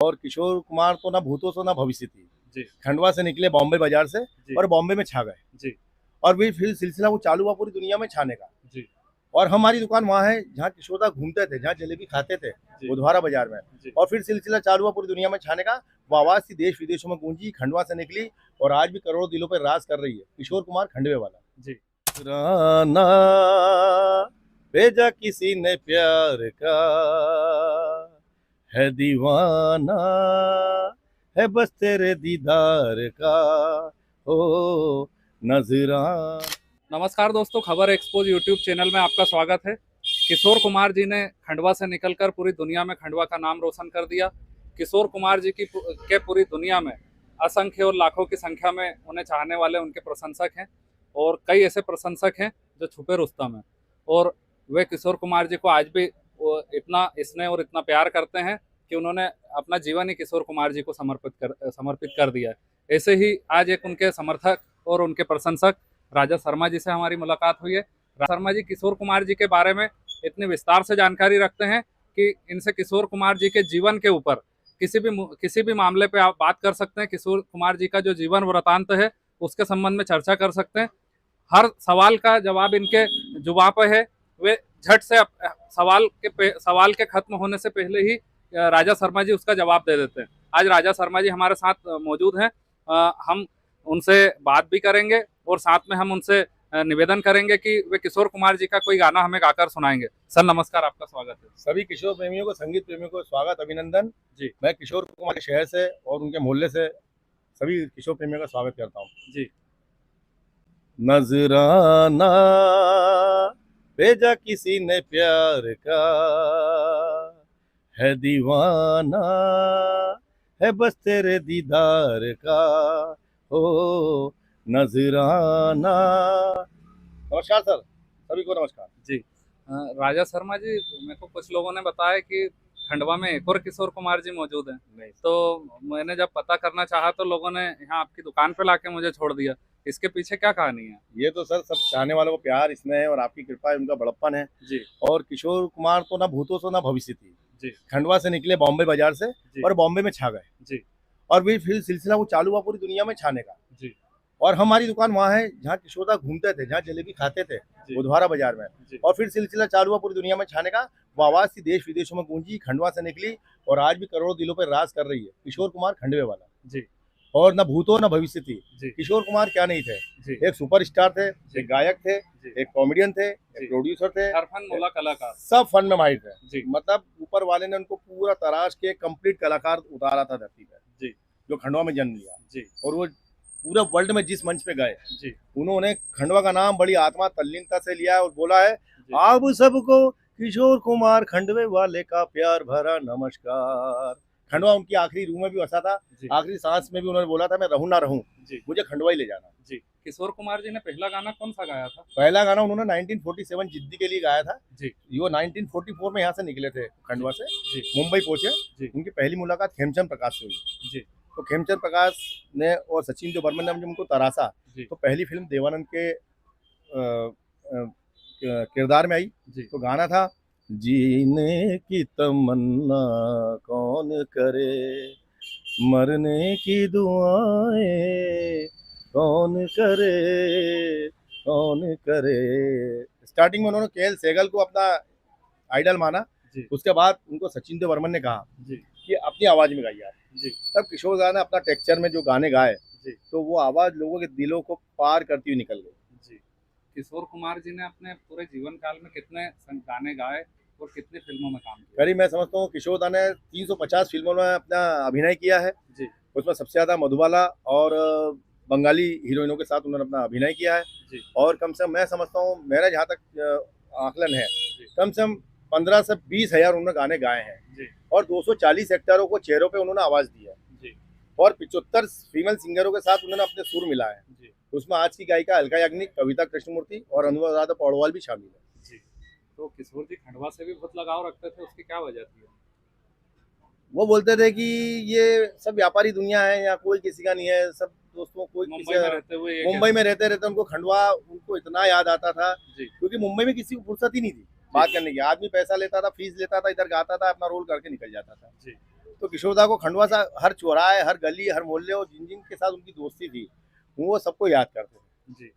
और किशोर कुमार तो ना भूतों से ना भविष्य थी जी खंडवा से निकले बॉम्बे बाजार से जी और बॉम्बे में छा गए। जी और फिर सिलसिला वो चालू हुआ पूरी दुनिया में छाने का। जी और हमारी दुकान वहाँ है जहाँ किशोरदा घूमते थे, जहाँ जलेबी खाते थे, जी बुधवारा बाजार में। जी और फिर सिलसिला चालू हुआ पूरी दुनिया में छाने का। वो आवाज थी देश विदेशों में गूंजी, खंडवा से निकली और आज भी करोड़ों दिलों पर राज कर रही है। किशोर कुमार खंडवे वाला। जी राना भेजा किसी ने प्यार का, है दीवाना है बस तेरे दीदार का, हो नजराना। नमस्कार दोस्तों, खबर एक्सपोज यूट्यूब चैनल में आपका स्वागत है। किशोर कुमार जी ने खंडवा से निकलकर पूरी दुनिया में खंडवा का नाम रोशन कर दिया। किशोर कुमार जी के पूरी दुनिया में असंख्य और लाखों की संख्या में उन्हें चाहने वाले उनके प्रशंसक हैं और कई ऐसे प्रशंसक हैं जो छुपे रुस्तम हैं। और वे किशोर कुमार जी को आज भी इतना स्नेह और इतना प्यार करते हैं कि उन्होंने अपना जीवन ही किशोर कुमार जी को समर्पित कर दिया है। ऐसे ही आज एक उनके समर्थक और उनके प्रशंसक राजा शर्मा जी से हमारी मुलाकात हुई है। राजा शर्मा जी किशोर कुमार जी के बारे में इतने विस्तार से जानकारी रखते हैं कि इनसे किशोर कुमार जी के जीवन के ऊपर किसी भी मामले पे आप बात कर सकते हैं। किशोर कुमार जी का जो जीवन वृतांत है उसके संबंध में चर्चा कर सकते हैं। हर सवाल का जवाब इनके जुबां पे है। वे झट से सवाल के खत्म होने से पहले ही राजा शर्मा जी उसका जवाब दे देते हैं। आज राजा शर्मा जी हमारे साथ मौजूद हैं। हम उनसे बात भी करेंगे और साथ में हम उनसे निवेदन करेंगे कि वे किशोर कुमार जी का कोई गाना हमें गाकर सुनाएंगे। सर नमस्कार, आपका स्वागत है। सभी किशोर प्रेमियों को, संगीत प्रेमियों को स्वागत, अभिनंदन जी मैं किशोर कुमार के शहर से और उनके मोहल्ले से सभी किशोर प्रेमियों का स्वागत करता हूँ। जी नजराना भेजा किसी ने प्यार का, है दीवाना है बस तेरे दीदार का, हो नजराना। नमस्कार सर, सभी को नमस्कार। जी राजा शर्मा जी, मेरे को कुछ लोगों ने बताया कि खंडवा में एक और किशोर कुमार जी मौजूद हैं। नहीं, तो मैंने जब पता करना चाहा तो लोगों ने यहाँ आपकी दुकान पे लाके मुझे छोड़ दिया। इसके पीछे क्या कहानी है? ये तो सर सब चाहने वालों को प्यार, स्नेह है और आपकी कृपा है, उनका बड़प्पन है। जी और किशोर कुमार तो ना भूतों से ना भविष्य थी जी खंडवा से निकले बॉम्बे बाजार से जी और बॉम्बे में छा गए। जी और फिर सिलसिला वो चालू हुआ पूरी दुनिया में छाने का। जी और हमारी दुकान वहाँ है जहाँ किशोरदा घूमते थे, जहाँ जलेबी खाते थे, जी बुधवारा बाजार में। जी और फिर सिलसिला चालू हुआ पूरी दुनिया में छाने का। वो आवाज थी देश विदेशों में गूंजी, खंडवा से निकली और आज भी करोड़ों दिलों पर राज कर रही है। किशोर कुमार खंडवे वाला। जी और न भूतो न भविष्य थी। जी किशोर कुमार क्या नहीं थे, जी एक सुपरस्टार थे, जी। एक गायक थे, जी। एक कॉमेडियन थे, जी। एक प्रोड्यूसर थे, हर फन मूला कलाकार। सब फन में माहिर थे। जी मतलब ऊपर वाले ने उनको पूरा तराश के कंप्लीट कलाकार उतारा था धरती पर, जी जो खंडवा में जन्म लिया। जी और वो पूरे वर्ल्ड में जिस मंच पे गए, जी उन्होंने खंडवा का नाम बड़ी आत्मा तल्लीनता से लिया है और बोला है, जी। आप सबको किशोर कुमार खंडवे वाले का प्यार भरा नमस्कार। खंडवा उनकी आखिरी रूह में भी बसा था, जी आखिरी सांस में भी उन्होंने बोला था, मैं रहूं ना रहूं, जी मुझे खंडवा ही ले जाना। जी किशोर कुमार जी ने पहला गाना कौन सा गाया था? पहला गाना उन्होंने 1947 जिद्दी के लिए गाया था। जी वो 1944 में यहाँ से निकले थे खंडवा से, जी मुंबई पहुंचे। जी उनकी पहली मुलाकात खेमचंद प्रकाश से हुई। जी तो खेमचंद प्रकाश ने और सचिन जो बर्मन ने जब उनको तराशा, जी तो पहली फिल्म देवानंद के किरदार में आई। जी तो गाना था, जीने की तमन्ना कौन करे, मरने की दुआएं कौन करे, कौन करे। स्टार्टिंग में उन्होंने केएल सहगल को अपना आइडल माना। जी उसके बाद उनको सचिन देव बर्मन ने कहा जी कि अपनी आवाज में गाइए आप। जी तब किशोर दा ने अपना टेक्सचर में जो गाने गाए, जी तो वो आवाज लोगों के दिलों को पार करती हुई निकल गई। जी किशोर कुमार जी ने अपने पूरे जीवन काल में कितने गाने गाए और कितनी फिल्मों में काम किया? करीब मैं समझता हूँ किशोर दा ने 350 फिल्मों में अपना अभिनय किया है। जी उसमें सबसे ज्यादा मधुबाला और बंगाली हीरोइनों के साथ उन्होंने अपना अभिनय किया है। जी और कम से कम मैं समझता हूँ, मेरा जहाँ तक आकलन है, जी कम से कम 15 से 20 हजार उन्होंने गाने गाए हैं। जी और 240 एक्टरों को चेहरों पे उन्होंने आवाज दी है। जी और 75 फीमेल सिंगरों के साथ उन्होंने अपने सुर मिला है। जी उसमें आज की गायिका अलका याग्निक, कविता कृष्णमूर्ति और अनुराधा पौडवाल भी शामिल है। जी तो किशोर जी खंडवा से भी बहुत लगाव रखते थे, उसकी क्या वजह थी? वो बोलते थे कि ये सब व्यापारी दुनिया है, यहाँ कोई किसी का नहीं है, सब दोस्तों कोई मुंबई में रहते हुए ये मुंबई में रहते रहते उनको खंडवा उनको इतना याद आता था, जी क्योंकि मुंबई में किसी को फुर्सत ही नहीं थी बात करने की। आदमी पैसा लेता था, फीस लेता था, इधर गाता था, अपना रोल करके निकल जाता था। जी तो किशोरदा को खंडवा सा हर चौराहे, हर गली, हर मोहल्ले और जिन जिन के साथ उनकी दोस्ती थी वो सबको याद करते थे। जी,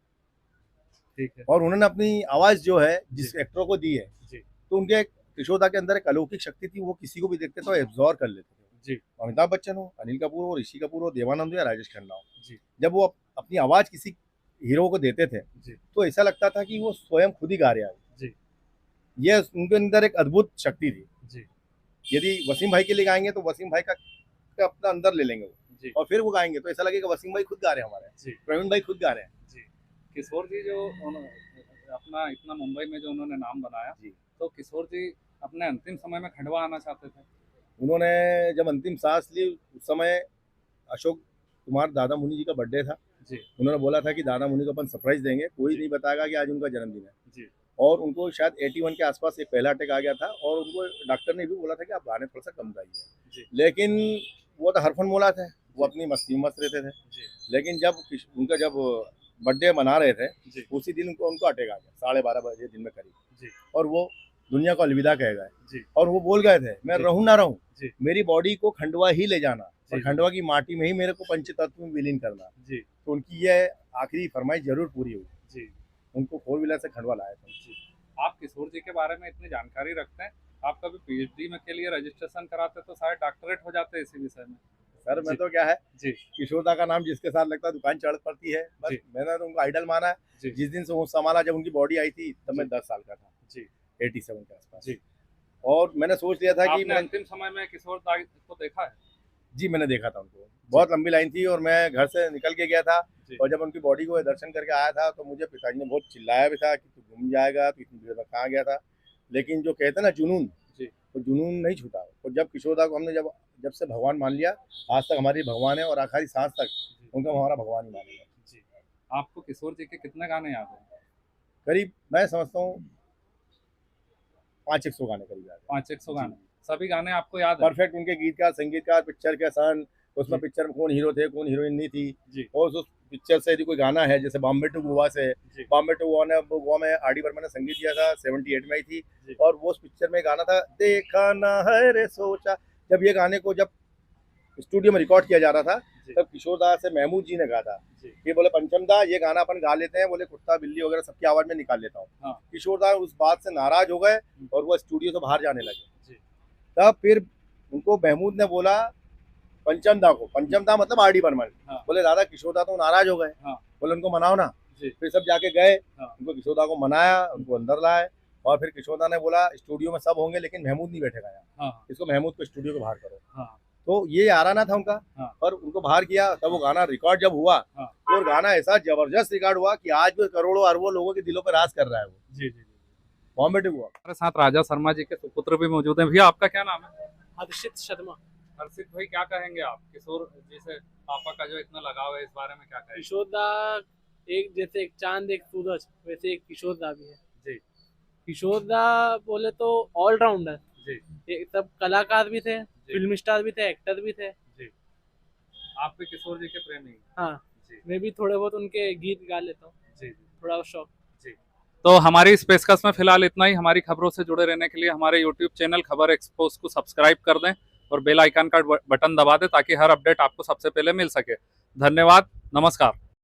ठीक है। और उन्होंने अपनी आवाज़ जो है जिस एक्टरों को दी है, जी, तो उनके किशोरदा के अंदर एक अलौकिक शक्ति थी, वो किसी को भी देखते तो एब्जॉर्ब कर लेते थे। जी, अमिताभ बच्चन हो, अनिल कपूर हो, ऋषि कपूर हो, देवानंद हो या राजेश खन्ना हो, जी, जब वो अपनी आवाज़ किसी हीरो को देते थे जी, तो ऐसा लगता था कि वो स्वयं खुद ही गा रहे हैं। जी, ये उनके अंदर एक अद्भुत शक्ति थी। जी, यदि वसीम भाई के लिए गाएंगे तो वसीम भाई का अपना अंदर ले लेंगे वो, जी, और फिर वो गाएंगे तो ऐसा लगेगा वसीम भाई खुद गा रहे हैं हमारे, जी, प्रवीण भाई खुद गा रहे हैं। जी। किशोर जी जो अपना इतना मुंबई में जो उन्होंने नाम बनाया, जी। तो किशोर जी अपने अंतिम समय में खंडवा आना चाहते थे। उन्होंने जब अंतिम सांस ली उस समय अशोक कुमार दादा मुनि जी का बर्थडे था। जी, उन्होंने बोला था कि दादा मुनि को अपन सरप्राइज देंगे, कोई नहीं बताएगा कि आज उनका जन्मदिन है। जी, और उनको शायद 81 के आसपास एक पहला अटैक आ गया था और उनको डॉक्टर ने भी बोला था कि आप गाने थोड़ा सा कम गाइए, जी, लेकिन वो तो हरफन मोला थे, वो अपनी मस्ती में मस्त रहते थे। जी, लेकिन जब उनका जब बर्थडे मना रहे थे जी, उसी दिन उनको अटैक आ गया 12:30 बजे दिन में करीब, जी, और वो दुनिया को अलविदा कह गए। जी, और वो बोल गए थे मैं जी, रहूं ना रहूं, जी, मेरी बॉडी को खंडवा ही ले जाना और जी, खंडवा की माटी में ही मेरे को पंचतत्व में विलीन करना। जी, तो उनकी ये आखिरी फरमाइश जरूर पूरी हुई। जी, उनको 4 व्हीलर से खंडवा लाया था। जी। आप किशोर जी के बारे में इतनी जानकारी रखते हैं, आप कभी पीएचडी में के लिए रजिस्ट्रेशन कराते तो शायद डॉक्टरेट हो जाते इसी विषय में। सर मैं जी, तो क्या है, जी, किशोरदा का नाम जिसके साथ लगता है दुकान चढ़ पड़ती है, बस जी। मैंने तो उनको आइडल माना है। जी, जिस दिन से वो संभाला, जब उनकी बॉडी आई थी तब मैं 10 साल का था, जी, 87 के आसपास। जी। और मैंने सोच लिया था कि आपने अंतिम समय में किशोर दा को देखा है? जी मैंने देखा था उनको, बहुत लंबी लाइन थी और मैं घर से निकल के गया था। जी, और जब उनकी बॉडी को दर्शन करके आया था तो मुझे पिताजी ने बहुत चिल्लाया भी था कि तू घूम जाएगा, तू इतनी देर में कहाँ गया था। लेकिन जो कहते हैं ना जुनून, जी, तो जुनून नहीं छूटा। और जब किशोरदा को हमने जब से भगवान मान लिया, आज तक हमारी भगवान है और आखिरी सांस तक जी, उनका हमारा भगवान ही मानेगा। जी। आपको किशोर जी के कितने गाने याद हैं? करीब मैं समझता हूँ 500-100 गाने करीब याद है। 500 गाने। सभी गाने आपको याद हैं? परफेक्ट उनके गीतकार, संगीतकार, पिक्चर के सन, उसमें जी। पिक्चर में कौन हीरो थे, कौन हीरोइन नहीं थी। जी, और उस पिक्चर से यदि कोई गाना है, जैसे बॉम्बे टू गोवा से, जी, बॉम्बे टू गोवा में आर डी बर्मन ने संगीत दिया था, 78 में आई थी। जी, और वो उस पिक्चर में गाना था देखा ना है रे सोचा। जब ये गाने को जब स्टूडियो में रिकॉर्ड किया जा रहा था जी, तब किशोरदा से महमूद जी ने कहा था जी, कि बोले पंचम दा ये गाना अपन गा लेते हैं, बोले कुत्ता बिल्ली वगैरह सबकी आवाज में निकाल लेता हूँ। हाँ। किशोरदा उस बात से नाराज हो गए और वो स्टूडियो से बाहर जाने लगे। जी, तब फिर उनको महमूद ने बोला पंचम दा को, पंचम दा मतलब आर डी बर्मन, हाँ, बोले दादा किशोरदा तो नाराज हो गए, हाँ, बोले उनको मनाओ ना। जी, फिर सब जाके गए, हाँ, उनको किशोरदा को मनाया, उनको अंदर लाए। और फिर किशोरदा ने बोला स्टूडियो में सब होंगे लेकिन महमूद नहीं बैठेगा यहाँ, हाँ, इसको महमूद को स्टूडियो को बाहर करो। हाँ, तो ये आराना था उनका। हाँ। और उनको बाहर किया, तब वो गाना रिकॉर्ड जब हुआ, हाँ। तो वो गाना ऐसा जबरदस्त रिकॉर्ड हुआ कि आज भी करोड़ों अरबों लोगों के दिलों पर राज कर रहा है वो। जी, जी, जी। बॉम्बे टू गोवा। हमारे साथ राजा शर्मा जी के सुपुत्र भी मौजूद हैं। भैया आपका क्या नाम है? हर्षित शर्मा। हर्षित भाई, क्या कहेंगे आप किशोर जी से? पापा का जो इतना लगाव है, इस बारे में क्या कहेंगे? किशोरदा एक जैसे एक चांद एक सूरज, वैसे एक किशोरदा भी है। जी, किशोरदा बोले तो ऑलराउंडर, जी, एक सब कलाकार भी थे, जी, फिल्म स्टार भी थे, एक्टर भी थे। जी। आप भी किशोर जी के प्रेमी हैं? हाँ, जी, मैं भी थोड़े बहुत उनके गीत गा लेता हूँ, जी, जी। थोड़ा शौक। तो हमारी इस पेशकश में फिलहाल इतना ही। हमारी खबरों से जुड़े रहने के लिए हमारे यूट्यूब चैनल खबर एक्सपोज को सब्सक्राइब कर दें और बेल आइकन का बटन दबा दें ताकि हर अपडेट आपको सबसे पहले मिल सके। धन्यवाद, नमस्कार।